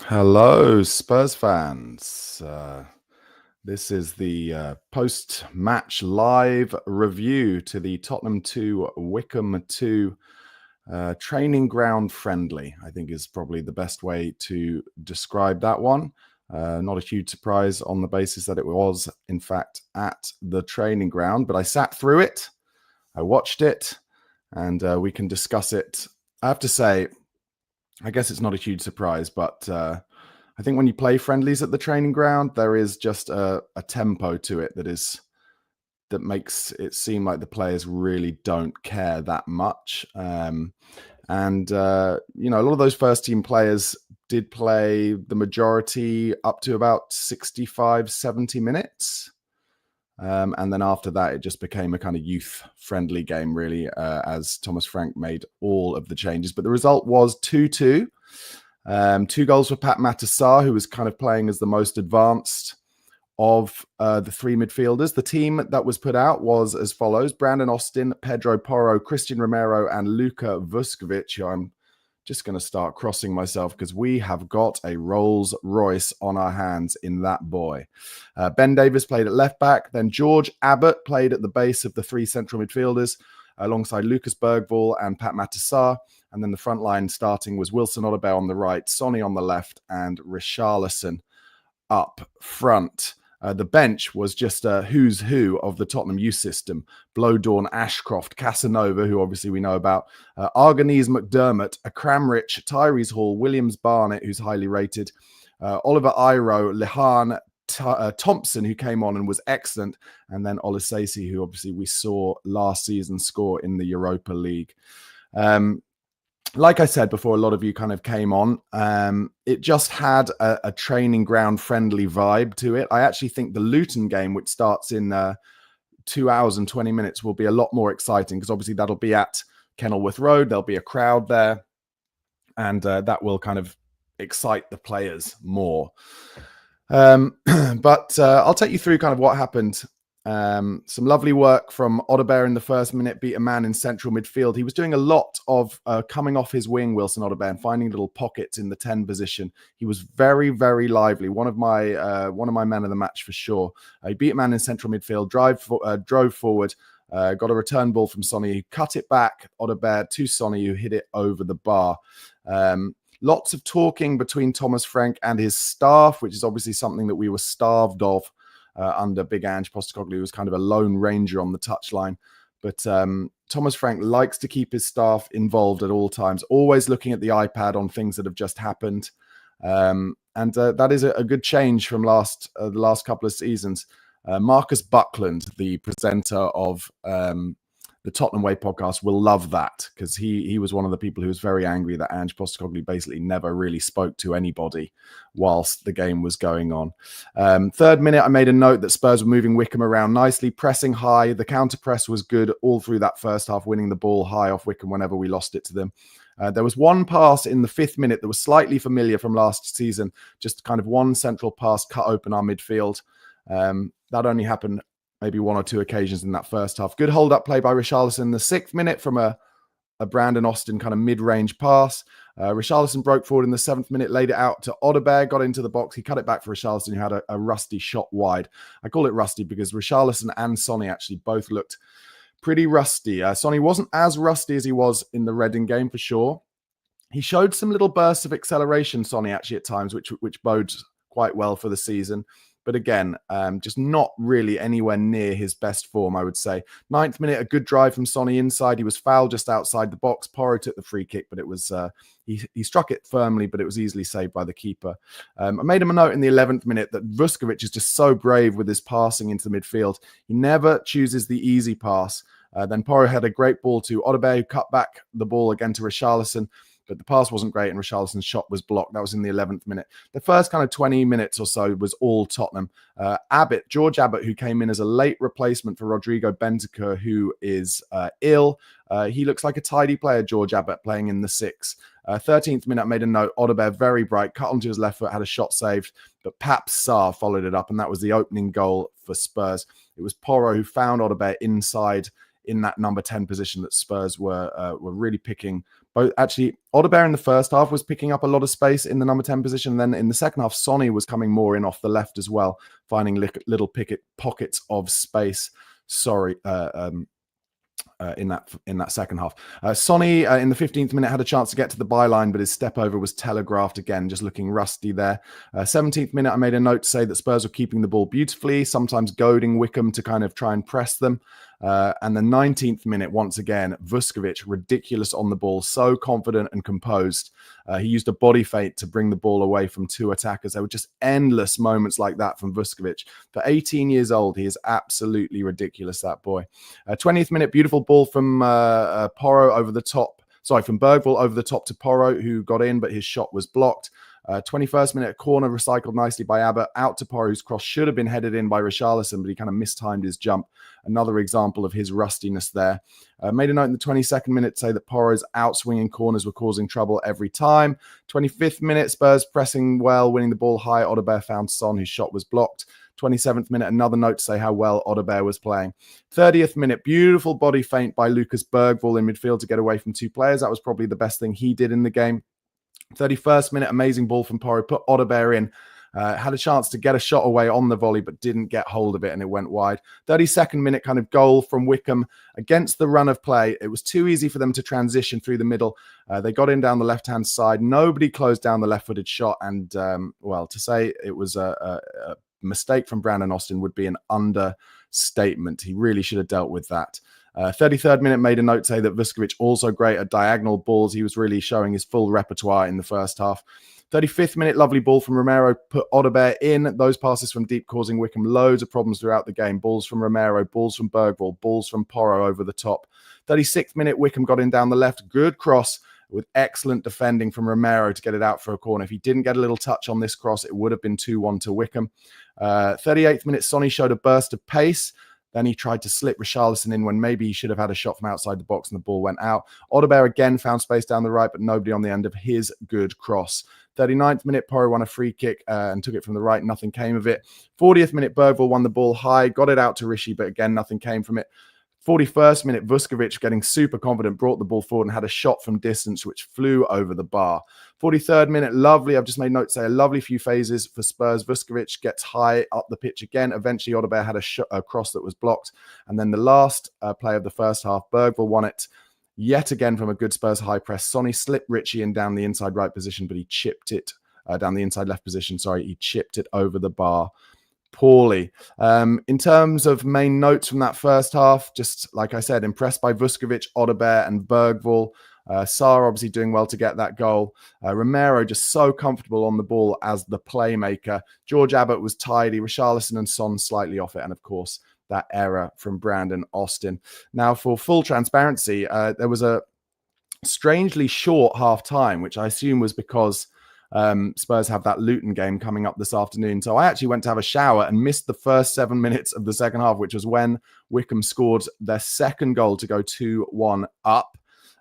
Hello, Spurs fans. This is the post-match live review to the Tottenham 2, Wycombe 2 training ground friendly, I think is probably the best way to describe that one. Not a huge surprise on the basis that it was, in fact, at the training ground, but I sat through it, I watched it, and we can discuss it. I have to say, I guess it's not a huge surprise, but I think when you play friendlies at the training ground, there is just a tempo to it that makes it seem like the players really don't care that much. And a lot of those first team players did play the majority up to about 65, 70 minutes. And then after that, it just became a kind of youth-friendly game, really, as Thomas Frank made all of the changes. But the result was 2-2. 2 goals for Pat Matasar, who was kind of playing as the most advanced of the 3 midfielders. The team that was put out was as follows: Brandon Austin, Pedro Porro, Christian Romero, and Luka Vuskovic, who I'm just going to start crossing myself because we have got a Rolls Royce on our hands in that boy. Ben Davies played at left back. Then George Abbott played at the base of the 3 central midfielders alongside Lucas Bergvall and Pat Matasar. And then the front line starting was Wilson Odobert on the right, Sonny on the left, and Richarlison up front. The bench was just a who's who of the Tottenham youth system: Blowdorn, Ashcroft, Casanova, who obviously we know about, Arganese, McDermott, Akramrich, Tyrese Hall, Williams Barnett, who's highly rated, Oliver Iro, Lihan, Thompson, who came on and was excellent, and then Olisesi, who obviously we saw last season score in the Europa League. Like I said before, a lot of you kind of came on. It just had a training ground friendly vibe to it. I actually think the Luton game, which starts in 2 hours and 20 minutes, will be a lot more exciting because obviously that'll be at Kenilworth Road. There'll be a crowd there, and that will kind of excite the players more. But I'll take you through kind of what happened. Some lovely work from Odobert in the first minute, beat a man in central midfield. He was doing a lot of coming off his wing, Wilson Odobert, and finding little pockets in the 10 position. He was very, very lively. One of my men of the match for sure. He beat a man in central midfield, drove forward, got a return ball from Sonny, who cut it back, Odobert to Sonny, who hit it over the bar. Lots of talking between Thomas Frank and his staff, which is obviously something that we were starved of under Big Ange Postecoglou, who was kind of a lone ranger on the touchline. But Thomas Frank likes to keep his staff involved at all times, always looking at the iPad on things that have just happened. And that is a good change from the last couple of seasons. Marcus Buckland, the presenter of the Tottenham Way podcast, will love that because he was one of the people who was very angry that Ange Postecoglou basically never really spoke to anybody whilst the game was going on. 3rd minute, I made a note that Spurs were moving Wycombe around nicely, pressing high. The counter press was good all through that first half, winning the ball high off Wycombe whenever we lost it to them. There was one pass in the 5th minute that was slightly familiar from last season, just kind of one central pass cut open our midfield. That only happened maybe 1 or 2 occasions in that first half. Good hold-up play by Richarlison in the 6th minute from a Brandon Austin kind of mid-range pass. Richarlison broke forward in the 7th minute, laid it out to Odobert, got into the box. He cut it back for Richarlison, who had a rusty shot wide. I call it rusty because Richarlison and Sonny actually both looked pretty rusty. Sonny wasn't as rusty as he was in the Reading game, for sure. He showed some little bursts of acceleration, Sonny, actually, at times, which bodes quite well for the season. But again, just not really anywhere near his best form, I would say. 9th minute, a good drive from Sonny inside. He was fouled just outside the box. Porro took the free kick, but it was he struck it firmly, but it was easily saved by the keeper. I made him a note in the 11th minute that Vuskovic is just so brave with his passing into the midfield. He never chooses the easy pass. Then Porro had a great ball to Odobert, who cut back the ball again to Richarlison. But the pass wasn't great and Richarlison's shot was blocked. That was in the 11th minute. The first kind of 20 minutes or so was all Tottenham. George Abbott, who came in as a late replacement for Rodrigo Bentancur, who is ill. He looks like a tidy player, George Abbott, playing in the 6. 13th minute, I made a note. Odobert, very bright, cut onto his left foot, had a shot saved. But Pap Sarr followed it up, and that was the opening goal for Spurs. It was Porro who found Odobert inside in that number 10 position that Spurs were really picking Both actually, Odebear in the first half was picking up a lot of space in the number 10 position. And then in the second half, Sonny was coming more in off the left as well, finding little pockets of space. In that second half. Sonny in the 15th minute had a chance to get to the byline, but his step over was telegraphed again, just looking rusty there. 17th minute, I made a note to say that Spurs were keeping the ball beautifully, sometimes goading Wycombe to kind of try and press them. And the 19th minute, once again, Vuskovic, ridiculous on the ball, so confident and composed. He used a body feint to bring the ball away from two attackers. There were just endless moments like that from Vuskovic. For 18 years old, he is absolutely ridiculous, that boy. 20th minute, beautiful ball from Porro over the top. Sorry, from Bergvall over the top to Porro, who got in, but his shot was blocked. 21st minute, corner recycled nicely by Abbott, out to Porro, whose cross should have been headed in by Richarlison, but he kind of mistimed his jump. Another example of his rustiness there. Made a note in the 22nd minute to say that Porro's outswinging corners were causing trouble every time. 25th minute, Spurs pressing well, winning the ball high. Odebear found Son, whose shot was blocked. 27th minute, another note to say how well Odebear was playing. 30th minute, beautiful body feint by Lucas Bergvall in midfield to get away from two players. That was probably the best thing he did in the game. 31st minute, amazing ball from Porro, put Odebear in. Had a chance to get a shot away on the volley, but didn't get hold of it, and it went wide. 32nd minute kind of goal from Wycombe against the run of play. It was too easy for them to transition through the middle. They got in down the left-hand side. Nobody closed down the left-footed shot, and, well, to say it was a mistake from Brandon Austin would be an understatement. He really should have dealt with that. 33rd minute, made a note to say that Vuskovic also great at diagonal balls. He was really showing his full repertoire in the first half. 35th minute, lovely ball from Romero, put Odebear in. Those passes from deep causing Wycombe loads of problems throughout the game. Balls from Romero, balls from Bergvall, balls from Porro over the top. 36th minute, Wycombe got in down the left. Good cross with excellent defending from Romero to get it out for a corner. If he didn't get a little touch on this cross, it would have been 2-1 to Wycombe. 38th minute, Sonny showed a burst of pace. Then he tried to slip Richarlison in when maybe he should have had a shot from outside the box and the ball went out. Odebear again found space down the right, but nobody on the end of his good cross. 39th minute, Porro won a free kick and took it from the right. Nothing came of it. 40th minute, Bergvall won the ball high, got it out to Rishi, but again, nothing came from it. 41st minute, Vuskovic getting super confident, brought the ball forward and had a shot from distance, which flew over the bar. 43rd minute, lovely. I've just made note to say a lovely few phases for Spurs. Vuskovic gets high up the pitch again. Eventually, Odebear had a cross that was blocked. And then the last play of the first half, Bergvall won it yet again from a good Spurs high press. Sonny slipped Richie in down the inside right position, but he chipped it down the inside left position. Sorry, he chipped it over the bar poorly. In terms of main notes from that first half, just like I said, impressed by Vuskovic, Odebear and Bergvall. Sarr obviously doing well to get that goal. Romero just so comfortable on the ball as the playmaker. George Abbott was tidy. Richarlison and Son slightly off it. And of course, that error from Brandon Austin. Now, for full transparency, there was a strangely short half time, which I assume was because Spurs have that Luton game coming up this afternoon. So I actually went to have a shower and missed the first 7 minutes of the second half, which was when Wycombe scored their second goal to go 2-1 up.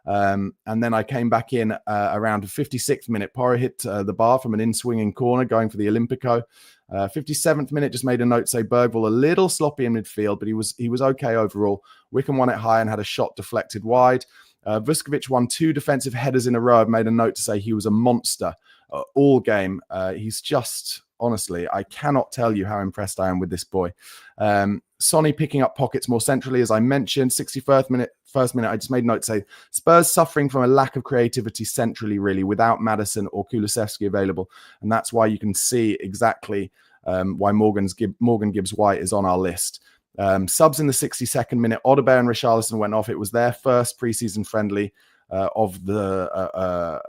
And then I came back in around the 56th minute. Porro hit the bar from an in-swinging corner going for the Olympico. 57th minute, just made a note, say Bergvall a little sloppy in midfield, but he was okay overall. Wycombe won it high and had a shot deflected wide. Vuskovic won 2 defensive headers in a row. I've made a note to say he was a monster all game. He's just, honestly, I cannot tell you how impressed I am with this boy. Sonny picking up pockets more centrally, as I mentioned. 61st minute, I just made a note to say Spurs suffering from a lack of creativity centrally, really, without Maddison or Kulusevski available. And that's why you can see exactly why Morgan Gibbs-White is on our list. Subs in the 62nd minute, Odebear and Richarlison went off. It was their first preseason friendly of the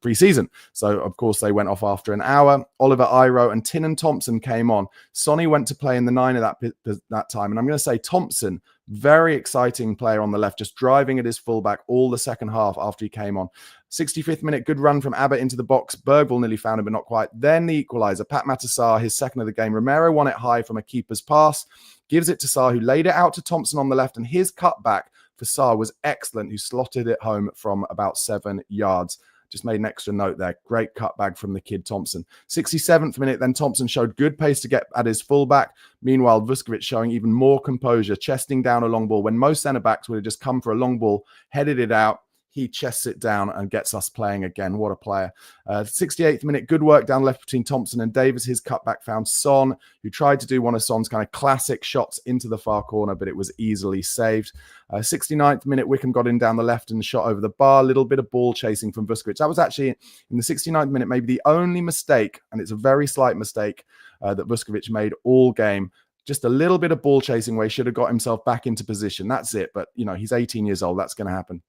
preseason. So, of course, they went off after an hour. Oliver Iro and Tynan Thompson came on. Sonny went to play in the 9 at that time. And I'm going to say Thompson, very exciting player on the left, just driving at his fullback all the second half after he came on. 65th minute, good run from Abbott into the box. Bergvall nearly found him, but not quite. Then the equaliser. Pat Matasar, his second of the game. Romero won it high from a keeper's pass. Gives it to Sarr, who laid it out to Thompson on the left. And his cutback for Sarr was excellent, who slotted it home from about 7 yards. Just made an extra note there. Great cutback from the kid Thompson. 67th minute, then Thompson showed good pace to get at his fullback. Meanwhile, Vuskovic showing even more composure, chesting down a long ball. When most centre-backs would have just come for a long ball, headed it out, he chests it down and gets us playing again. What a player. 68th minute, good work down left between Thompson and Davis. His cutback found Son, who tried to do one of Son's kind of classic shots into the far corner, but it was easily saved. 69th minute, Wycombe got in down the left and shot over the bar. A little bit of ball chasing from Vuskovic. That was actually, in the 69th minute, maybe the only mistake, and it's a very slight mistake, that Vuskovic made all game. Just a little bit of ball chasing where he should have got himself back into position. That's it. But, he's 18 years old. That's going to happen.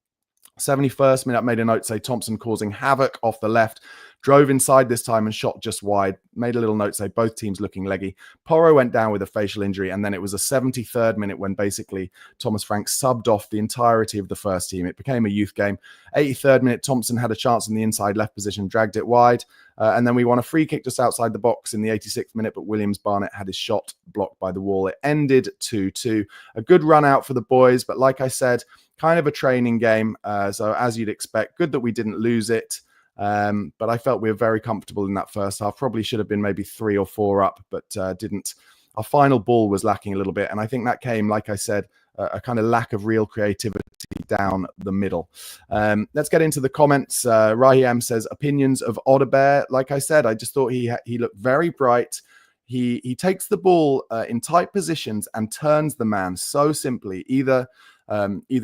71st minute, made a note, say Thompson causing havoc off the left, drove inside this time and shot just wide. Made a little note, say both teams looking leggy. Porro went down with a facial injury, and then it was a 73rd minute when basically Thomas Frank subbed off the entirety of the first team. It became a youth game. 83rd minute, Thompson had a chance in the inside left position, dragged it wide, and then we won a free kick just outside the box in the 86th minute, but Williams Barnett had his shot blocked by the wall. It ended 2-2. A good run out for the boys, but like I said, kind of a training game. So as you'd expect, good that we didn't lose it. But I felt we were very comfortable in that first half. Probably should have been maybe 3 or 4 up, but didn't. Our final ball was lacking a little bit. And I think that came, like I said, a kind of lack of real creativity down the middle. Let's get into the comments. Rahiam says, opinions of Odebear. Like I said, I just thought he looked very bright. He takes the ball in tight positions and turns the man so simply, either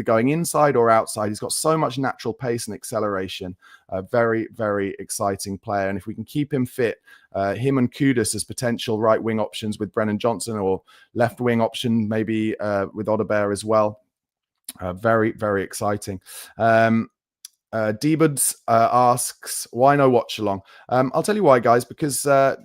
going inside or outside. He's got so much natural pace and acceleration. Very, very exciting player. And if we can keep him fit, him and Kudus as potential right wing options with Brennan Johnson, or left wing option maybe with Odebear as well. Very, very exciting. D-Buds asks, why no watch along? I'll tell you why, guys, because the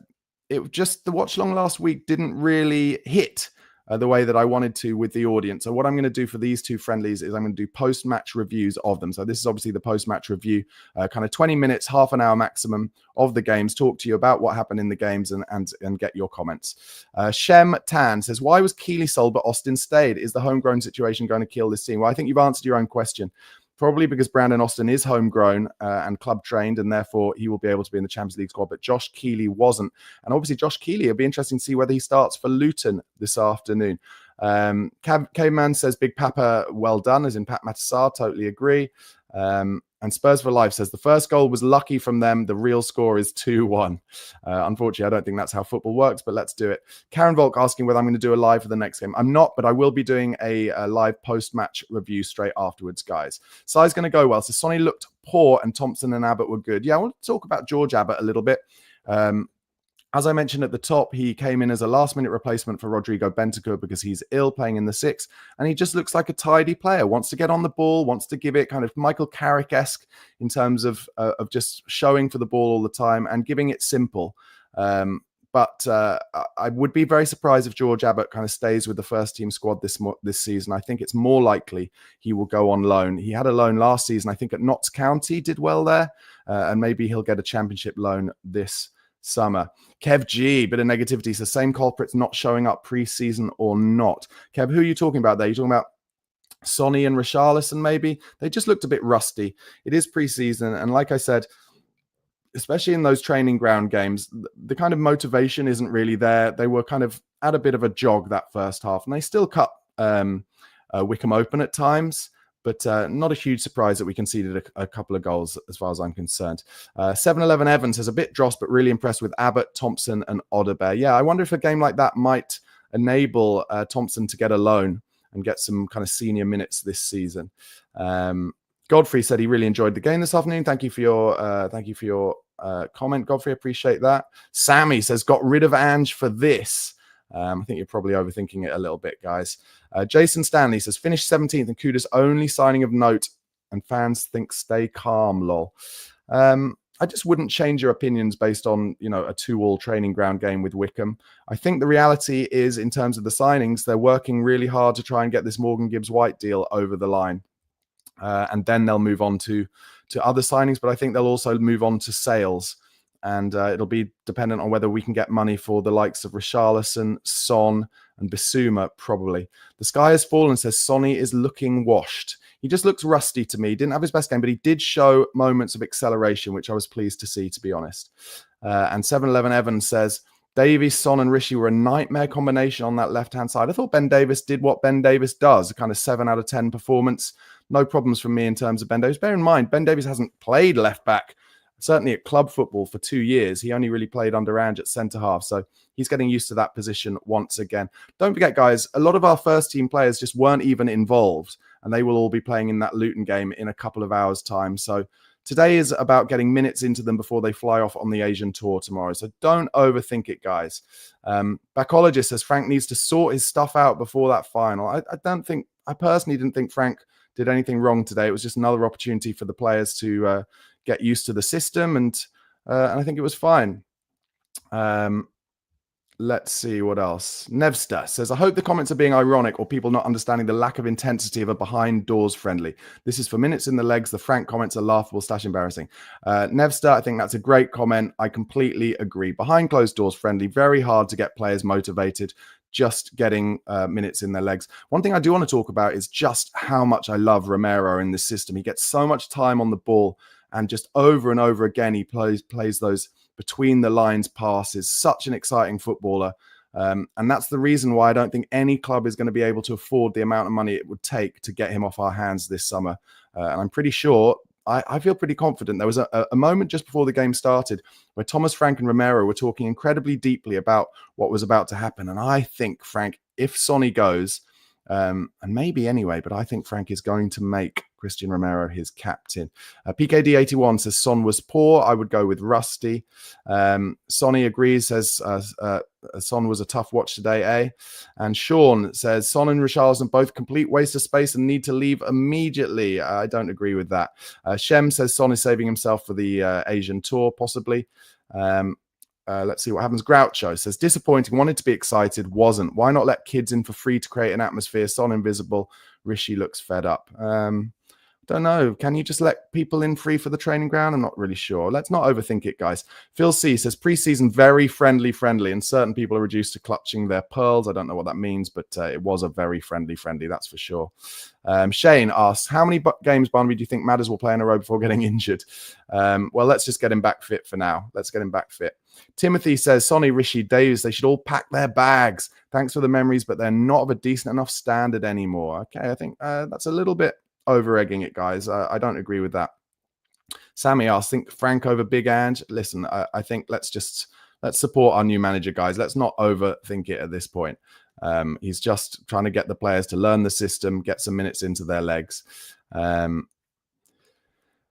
watch along last week didn't really hit the way that I wanted to with the audience. So what I'm going to do for these two friendlies is I'm going to do post-match reviews of them. So this is obviously the post-match review, kind of 20 minutes, half an hour maximum of the games, talk to you about what happened in the games and get your comments. Shem Tan says, why was Keeley sold but Austin stayed? Is the homegrown situation going to kill this team? Well, I think you've answered your own question. Probably because Brandon Austin is homegrown and club trained, and therefore he will be able to be in the Champions League squad. But Josh Keeley wasn't. And obviously Josh Keeley, it'll be interesting to see whether he starts for Luton this afternoon. Caveman says, Big Papa, well done, as in Pat Matassar, totally agree. And Spurs for Life says, the first goal was lucky from them. The real score is 2-1. Unfortunately, I don't think that's how football works, but let's do it. Karen Volk asking whether I'm going to do a live for the next game. I'm not, but I will be doing a live post-match review straight afterwards, guys. Sai's going to go well. So Sonny looked poor and Thompson and Abbott were good. Yeah, I want to talk about George Abbott a little bit. As I mentioned at the top, he came in as a last-minute replacement for Rodrigo Bentancur because he's ill, playing in the 6, and he just looks like a tidy player, wants to get on the ball, wants to give it kind of Michael Carrick-esque in terms of just showing for the ball all the time and giving it simple. But I would be very surprised if George Abbott kind of stays with the first-team squad this season. I think it's more likely he will go on loan. He had a loan last season, I think, at Notts County, did well there, and maybe he'll get a championship loan this summer. Kev G, bit of negativity, says same culprits not showing up pre-season or not. Kev, who are you talking about there? You're talking about Sonny and Richarlison maybe? They just looked a bit rusty. It is pre-season, and like I said, especially in those training ground games, the kind of motivation isn't really there. They were kind of at a bit of a jog that first half, and they still cut Wycombe open at times. But not a huge surprise that we conceded a couple of goals as far as I'm concerned. 7-11 Evans has a bit dross, but really impressed with Abbott, Thompson and Odebear. Yeah, I wonder if a game like that might enable Thompson to get a loan and get some kind of senior minutes this season. Godfrey said he really enjoyed the game this afternoon. Thank you for your comment, Godfrey. Appreciate that. Sammy says, got rid of Ange for this. I think you're probably overthinking it a little bit, guys. Jason Stanley says, finished 17th and Kudus only signing of note, and fans think stay calm, lol. I just wouldn't change your opinions based on, a 2-2 training ground game with Wycombe. I think the reality is, in terms of the signings, they're working really hard to try and get this Morgan Gibbs-White deal over the line. And then they'll move on to other signings, but I think they'll also move on to sales. And it'll be dependent on whether we can get money for the likes of Richarlison, Son, and Bissouma, probably. The Sky Has Fallen says Sonny is looking washed. He just looks rusty to me. Didn't have his best game, but he did show moments of acceleration, which I was pleased to see, to be honest. And 7-11 Evans says, Davies, Son, and Rishi were a nightmare combination on that left-hand side. I thought Ben Davies did what Ben Davies does, a kind of 7 out of 10 performance. No problems from me in terms of Ben Davies. Bear in mind, Ben Davies hasn't played left-back, certainly at club football, for 2 years. He only really played under Ange at centre-half, so he's getting used to that position once again. Don't forget, guys, a lot of our first-team players just weren't even involved, and they will all be playing in that Luton game in a couple of hours' time. So today is about getting minutes into them before they fly off on the Asian tour tomorrow. So don't overthink it, guys. Backologist says Frank needs to sort his stuff out before that final. I personally didn't think Frank did anything wrong today. It was just another opportunity for the players to get used to the system, and I think it was fine. Let's see what else. Nevsta says, I hope the comments are being ironic or people not understanding the lack of intensity of a behind doors friendly. This is for minutes in the legs. The Frank comments are laughable / embarrassing. Nevsta, I think that's a great comment. I completely agree. Behind closed doors friendly, very hard to get players motivated, just getting minutes in their legs. One thing I do want to talk about is just how much I love Romero in this system. He gets so much time on the ball, and just over and over again, he plays those between the lines passes. Such an exciting footballer. And that's the reason why I don't think any club is going to be able to afford the amount of money it would take to get him off our hands this summer. And I'm pretty sure, I feel pretty confident. There was a moment just before the game started where Thomas, Frank and Romero were talking incredibly deeply about what was about to happen. And I think, Frank, if Sonny goes, and maybe anyway, but I think Frank is going to make Christian Romero his captain. PKD81 says Son was poor. I would go with Rusty. Sonny agrees, says Son was a tough watch today, eh? And Sean says Son and Richarlison both complete waste of space and need to leave immediately. I don't agree with that. Shem says Son is saving himself for the Asian tour, possibly. Let's see what happens. Groucho says, disappointing, wanted to be excited, wasn't. Why not let kids in for free to create an atmosphere? Son invisible. Rishi looks fed up. Don't know. Can you just let people in free for the training ground? I'm not really sure. Let's not overthink it, guys. Phil C says, preseason very friendly, and certain people are reduced to clutching their pearls. I don't know what that means, but it was a very friendly, that's for sure. Shane asks, how many games, Barnaby, do you think Madders will play in a row before getting injured? Well, let's just get him back fit for now. Let's get him back fit. Timothy says, Sonny, Rishi, Davies, they should all pack their bags. Thanks for the memories, but they're not of a decent enough standard anymore. Okay, I think that's a little bit over-egging it, guys. I don't agree with that. Sammy asks, think Frank over Big Ange? Listen, I think let's support our new manager, guys. Let's not overthink it at this point. He's just trying to get the players to learn the system, get some minutes into their legs.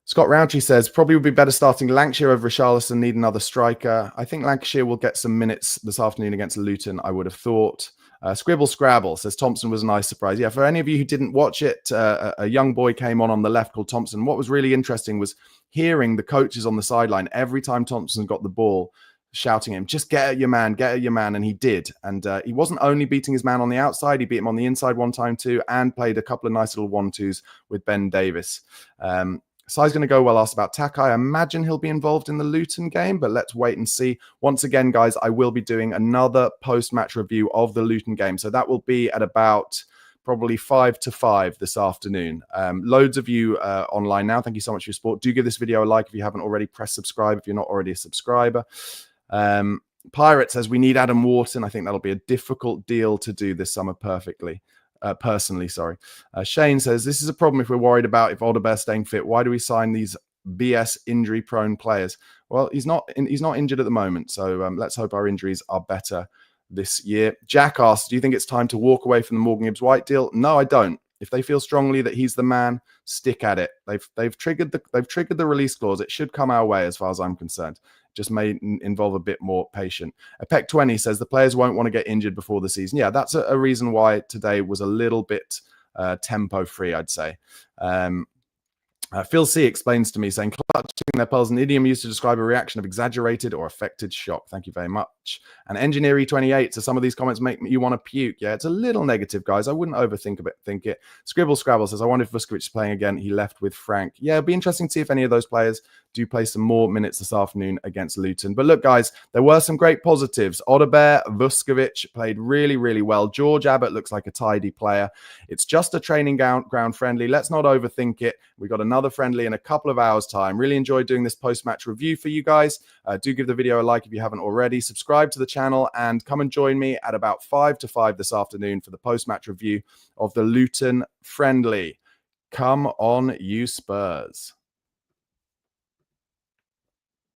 Scott Roundtree says, probably would be better starting Lancashire over Richarlison, need another striker. I think Lancashire will get some minutes this afternoon against Luton, I would have thought. Scribble Scrabble says, Thompson was a nice surprise. Yeah, for any of you who didn't watch it, a young boy came on the left called Thompson. What was really interesting was hearing the coaches on the sideline every time Thompson got the ball, shouting at him, just get at your man, and he did. And he wasn't only beating his man on the outside, he beat him on the inside one time too, and played a couple of nice little 1-2s with Ben Davies. Sai's going to go well. Asked about Takai. I imagine he'll be involved in the Luton game, but let's wait and see. Once again, guys, I will be doing another post-match review of the Luton game. So that will be at about probably 4 to 5 this afternoon. Loads of you online now. Thank you so much for your support. Do give this video a like if you haven't already. Press subscribe if you're not already a subscriber. Pirate says, we need Adam Wharton. I think that'll be a difficult deal to do this summer personally. Shane says, this is a problem if we're worried about if Odegaard staying fit. Why do we sign these BS injury-prone players? Well, he's not injured at the moment, so let's hope our injuries are better this year. Jack asks, do you think it's time to walk away from the Morgan Gibbs White deal? No, I don't. If they feel strongly that he's the man, stick at it. They've triggered the release clause. It should come our way as far as I'm concerned. Just may involve a bit more patience. Pec 20 says the players won't want to get injured before the season. Yeah, that's a reason why today was a little bit tempo free, I'd say. Phil C explains to me, saying, clutching their pearls, an idiom used to describe a reaction of exaggerated or affected shock. Thank you very much. And Engineer E28, so some of these comments make you want to puke. Yeah, it's a little negative, guys. I wouldn't overthink it. Scribble Scrabble says, I wonder if Vuskovic is playing again. He left with Frank. Yeah, it'd be interesting to see if any of those players do play some more minutes this afternoon against Luton. But look, guys, there were some great positives. Odebear, Vuskovic played really, really well. George Abbott looks like a tidy player. It's just a training ground friendly. Let's not overthink it. We got another friendly in a couple of hours' time. Really enjoyed doing this post-match review for you guys. Do give the video a like if you haven't already. Subscribe to the channel and come and join me at about 5 to 5 this afternoon for the post-match review of the Luton friendly. Come on, you Spurs.